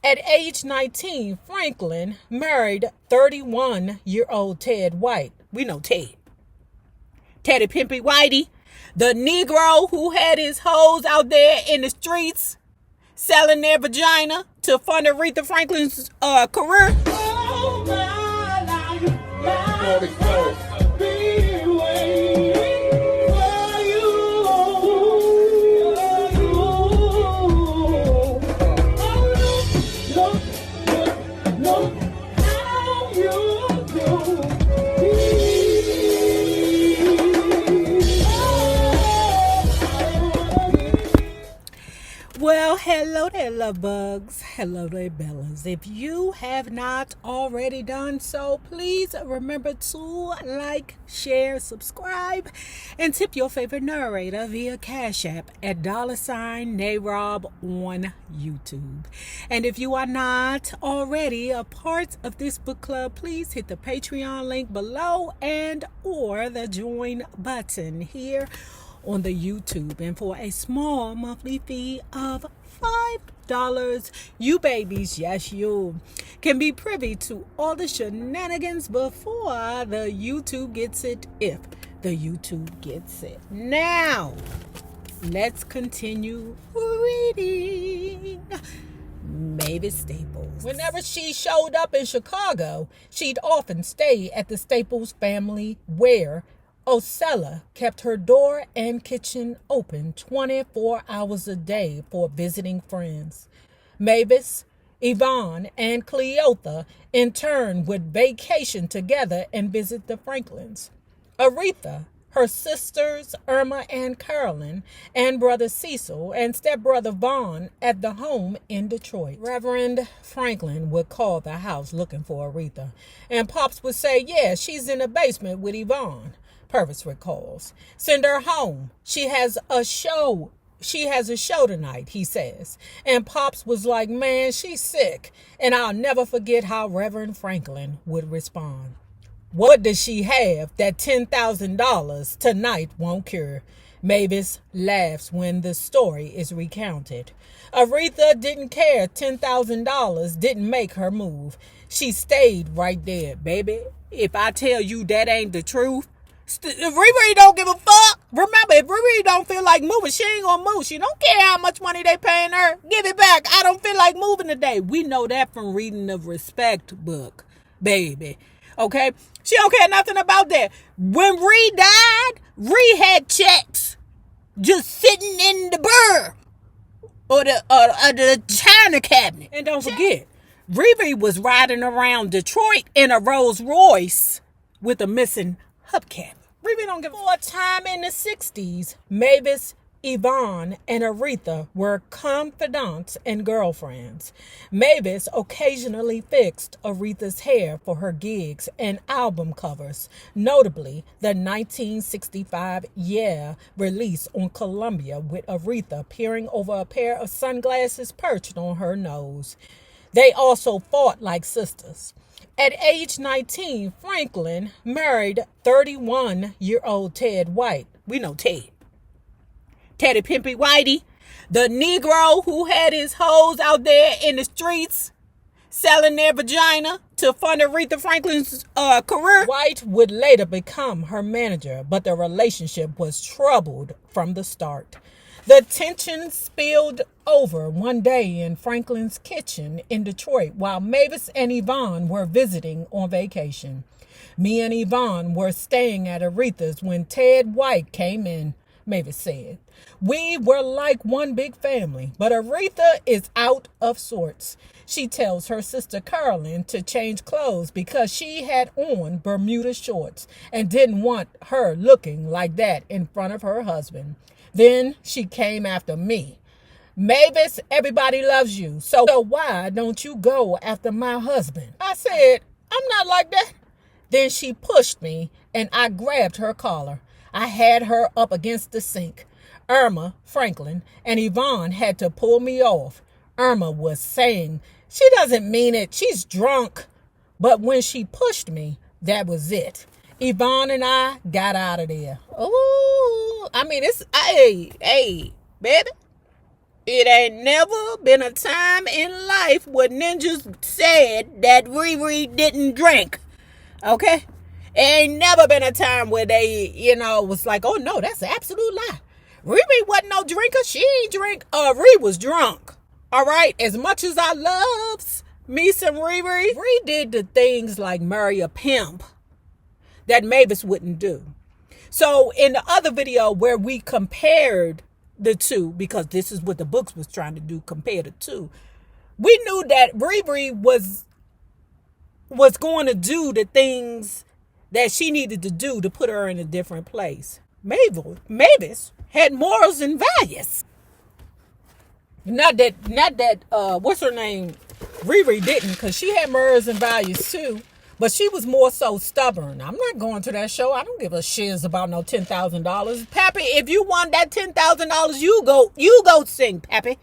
At age 19, Franklin married 31-year-old Ted White. We know Ted. Teddy Pimpy Whitey, the Negro who had his hoes out there in the streets selling their vagina to fund Aretha Franklin's career. Oh, my life. Well, hello there, love bugs. Hello there, bellas. If you have not already done so, please remember to like, share, subscribe, and tip your favorite narrator via Cash App at $NayRob on YouTube. And if you are not already a part of this book club, please hit the Patreon link below and or the join button here on the YouTube. And for a small monthly fee of $5, you babies, yes you, can be privy to all the shenanigans before the YouTube gets it, if the YouTube gets it. Now, let's continue reading. Mavis Staples. Whenever she showed up in Chicago, she'd often stay at the Staples family where Osella kept her door and kitchen open 24 hours a day for visiting friends. Mavis, Yvonne, and Cleotha in turn would vacation together and visit the Franklins. Aretha, her sisters Irma and Carolyn, and brother Cecil and stepbrother Vaughn at the home in Detroit. Reverend Franklin would call the house looking for Aretha, and Pops would say, yeah, she's in the basement with Yvonne. Purvis recalls. Send her home. She has a show tonight, he says. And Pops was like, man, she's sick. And I'll never forget how Reverend Franklin would respond. What does she have that $10,000 tonight won't cure? Mavis laughs when the story is recounted. Aretha didn't care. $10,000 didn't make her move. She stayed right there, baby. If I tell you that ain't the truth, Riri don't give a fuck. Remember, if Riri don't feel like moving, she ain't gonna move. She don't care how much money they paying her. Give it back. I don't feel like moving today. We know that from reading the Respect book, baby. Okay? She don't care nothing about that. When Ree died, Ree had checks just sitting in the burr or the china cabinet. And don't forget, Riri was riding around Detroit in a Rolls Royce with a missing hubcap. Riri don't give a time in the 60s. Mavis, Yvonne, and Aretha were confidants and girlfriends. Mavis occasionally fixed Aretha's hair for her gigs and album covers, notably the 1965 Yeah release on Columbia with Aretha peering over a pair of sunglasses perched on her nose. They also fought like sisters. At age 19, Franklin married 31-year-old Ted White. We know Ted. Teddy Pimpy Whitey, the Negro who had his hoes out there in the streets selling their vagina to fund Aretha Franklin's career. White would later become her manager, but the relationship was troubled from the start. The tension spilled over one day in Franklin's kitchen in Detroit while Mavis and Yvonne were visiting on vacation. Me and Yvonne were staying at Aretha's when Ted White came in, Mavis said. We were like one big family, but Aretha is out of sorts. She tells her sister Carolyn to change clothes because she had on Bermuda shorts and didn't want her looking like that in front of her husband. Then she came after me. Mavis, everybody loves you, so why don't you go after my husband? I said, I'm not like that. Then she pushed me and I grabbed her collar. I had her up against the sink. Irma, Franklin, and Yvonne had to pull me off. Irma was saying, she doesn't mean it, she's drunk. But when she pushed me, that was it. Yvonne and I got out of there. Oh, I mean, it's, hey, baby. It ain't never been a time in life where ninjas said that Riri didn't drink. Okay? It ain't never been a time where they, was like, oh no, that's an absolute lie. Riri wasn't no drinker. She ain't drink. Riri was drunk. All right? As much as I loves me some Riri did the things like marry a pimp that Mavis wouldn't do. So in the other video where we compared the two, because this is what the books was trying to do, compare the two, we knew that Riri was going to do the things that she needed to do to put her in a different place. Mavis had morals and values. Not that what's her name? Riri didn't, because she had morals and values too. But she was more so stubborn. I'm not going to that show. I don't give a shiz about no $10,000. Pappy, if you want that $10,000, you go sing, Pappy.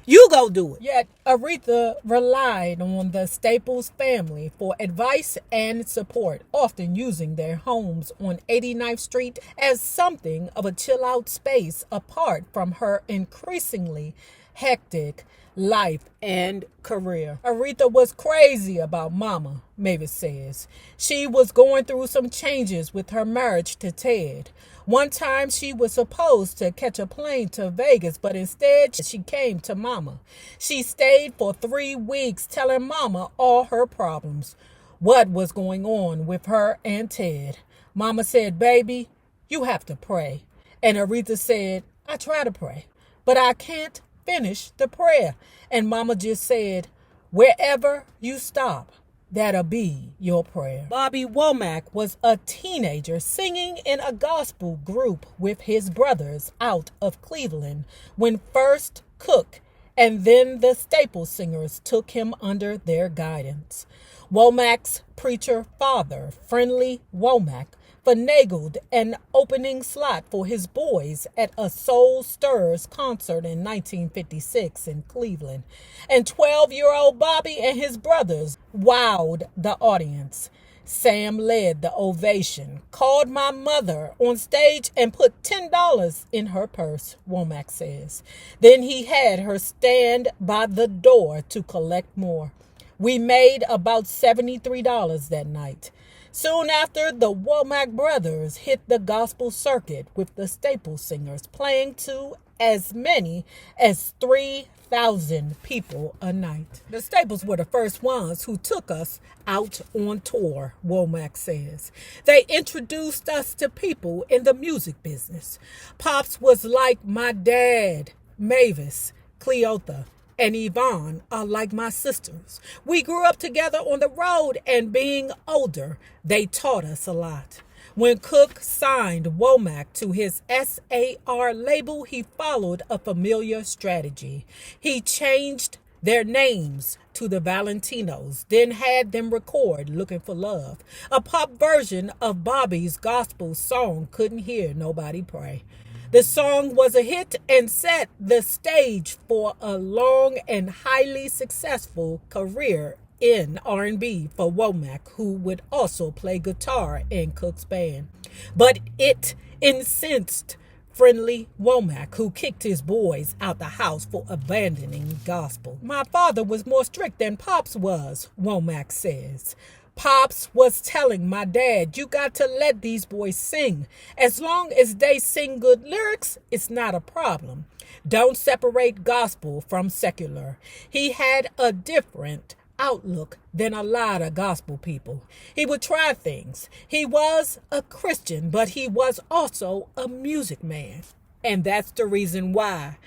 You go do it. Yet Aretha relied on the Staples family for advice and support, often using their homes on 89th Street as something of a chill-out space apart from her increasingly hectic life and career. Aretha was crazy about Mama, Mavis says. She was going through some changes with her marriage to Ted. One time she was supposed to catch a plane to Vegas, but instead she came to Mama. She stayed for 3 weeks telling Mama all her problems, what was going on with her and Ted. Mama said, baby, you have to pray. And Aretha said, I try to pray, but I can't finish the prayer. And Mama just said, wherever you stop, that'll be your prayer. Bobby Womack was a teenager singing in a gospel group with his brothers out of Cleveland when first Cooke and then the Staples singers took him under their guidance. Womack's preacher father, Friendly Womack, finagled an opening slot for his boys at a Soul Stirrers concert in 1956 in Cleveland, and 12-year-old Bobby and his brothers wowed the audience. Sam led the ovation, called my mother on stage, and put $10 in her purse, Womack says. Then he had her stand by the door to collect more. We made about $73 that night. Soon after, the Womack brothers hit the gospel circuit with the Staples singers, playing to as many as 3,000 people a night. The Staples were the first ones who took us out on tour, Womack says. They introduced us to people in the music business. Pops was like my dad. Mavis, Cleotha, and Yvonne are like my sisters. We grew up together on the road, and being older, they taught us a lot. When Cooke signed Womack to his SAR label, he followed a familiar strategy. He changed their names to the Valentinos, then had them record Looking for Love, a pop version of Bobby's gospel song Couldn't Hear Nobody Pray. The song was a hit and set the stage for a long and highly successful career in R&B for Womack, who would also play guitar in Cooke's band. But it incensed Friendly Womack, who kicked his boys out the house for abandoning gospel. My father was more strict than Pops was, Womack says. Pops was telling my dad, you got to let these boys sing. As long as they sing good lyrics, it's not a problem. Don't separate gospel from secular. He had a different outlook than a lot of gospel people. He would try things. He was a Christian, but he was also a music man. And that's the reason why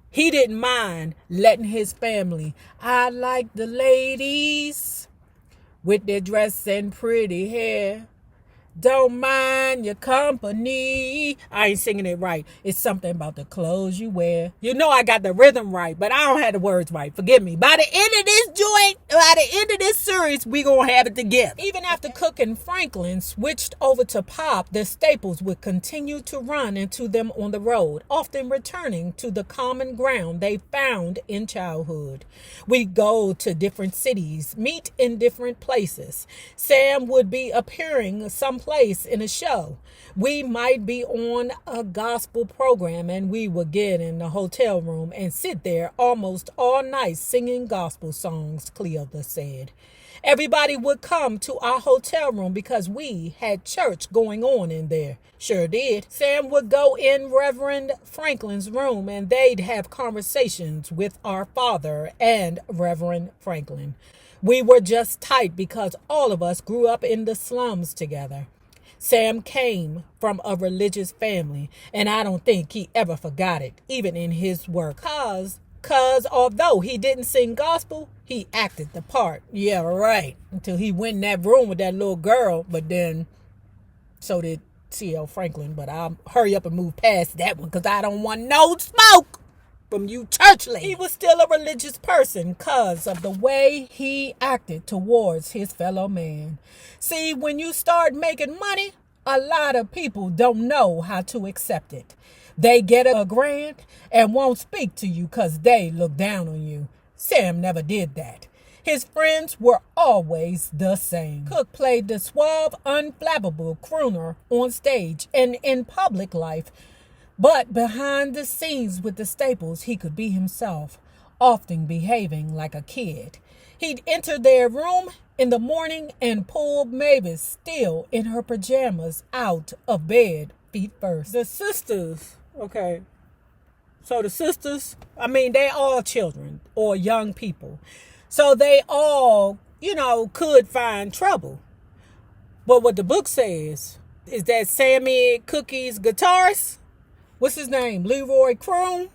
he didn't mind letting his family, I like the ladies with their dress and pretty hair. Don't mind your company. I ain't singing it right. It's something about the clothes you wear. You know I got the rhythm right, but I don't have the words right. Forgive me. By the end of this joint, by the end of this series, we gonna have it together. Even after Cooke and Franklin switched over to pop, the Staples would continue to run into them on the road, often returning to the common ground they found in childhood. We'd go to different cities, meet in different places. Sam would be appearing some place in a show. We might be on a gospel program and we would get in the hotel room and sit there almost all night singing gospel songs, Cleotha said. Everybody would come to our hotel room because we had church going on in there. Sure did. Sam would go in Reverend Franklin's room and they'd have conversations with our father and Reverend Franklin. We were just tight because all of us grew up in the slums together. Sam came from a religious family, and I don't think he ever forgot it, even in his work. Cause although he didn't sing gospel, he acted the part. Yeah, right. Until he went in that room with that little girl, but then so did C.L. Franklin. But I'll hurry up and move past that one because I don't want no smoke from you church ladies. He was still a religious person because of the way he acted towards his fellow man. See, when you start making money, a lot of people don't know how to accept it. They get a grant and won't speak to you because they look down on you. Sam never did that. His friends were always the same. Cooke played the suave, unflappable crooner on stage and in public life. But behind the scenes with the Staples, he could be himself, often behaving like a kid. He'd enter their room in the morning and pull Mavis, still in her pajamas, out of bed feet first. The sisters, okay. So the sisters, they all children or young people. So they all, could find trouble. But what the book says is that Sammy Cookie's guitarist, what's his name? Leroy Kroon.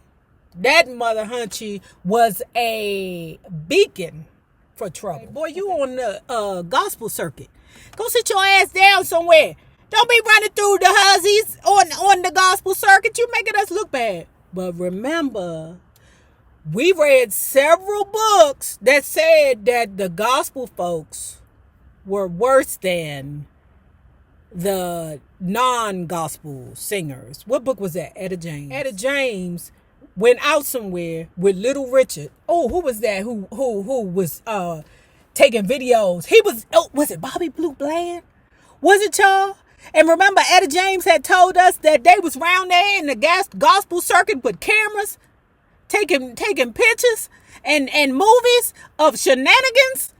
That mother hunchy was a beacon for trouble. Boy, you on the gospel circuit. Go sit your ass down somewhere. Don't be running through the hussies on the gospel circuit. You making us look bad. But remember, we read several books that said that the gospel folks were worse than the non-gospel singers. What book was that? Etta James. Etta James went out somewhere with Little Richard. Oh, who was that? Who was taking videos? Was it Bobby Blue Bland? Was it y'all? And remember, Etta James had told us that they was round there in the gospel circuit with cameras, taking pictures and movies of shenanigans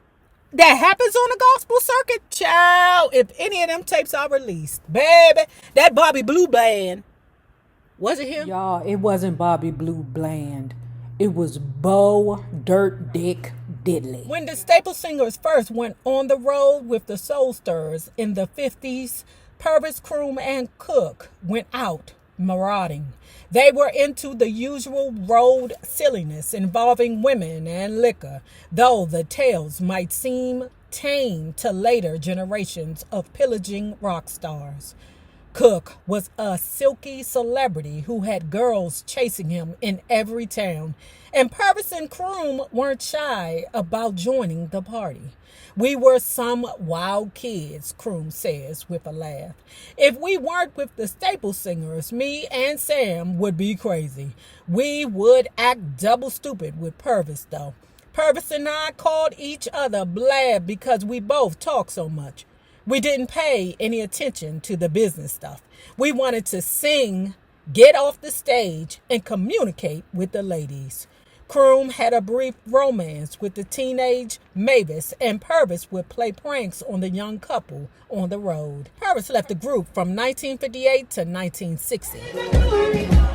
that happens on the gospel circuit. Child, if any of them tapes are released, baby, that Bobby Blue Bland, was it him? Y'all, it wasn't Bobby Blue Bland. It was Bo Dirt Dick Diddley. When the Staple Singers first went on the road with the Soul Stirrers in the 50s, Purvis, Kroon, and Cooke went out marauding. They were into the usual road silliness involving women and liquor, though the tales might seem tame to later generations of pillaging rock stars. Cooke was a silky celebrity who had girls chasing him in every town, and Purvis and Kroon weren't shy about joining the party. We were some wild kids, Kroon says with a laugh. If we weren't with the Staple Singers, me and Sam would be crazy. We would act double stupid with Purvis, though. Purvis and I called each other Blab because we both talk so much. We didn't pay any attention to the business stuff. We wanted to sing, get off the stage, and communicate with the ladies. Kroon had a brief romance with the teenage Mavis, and Purvis would play pranks on the young couple on the road. Purvis left the group from 1958 to 1960.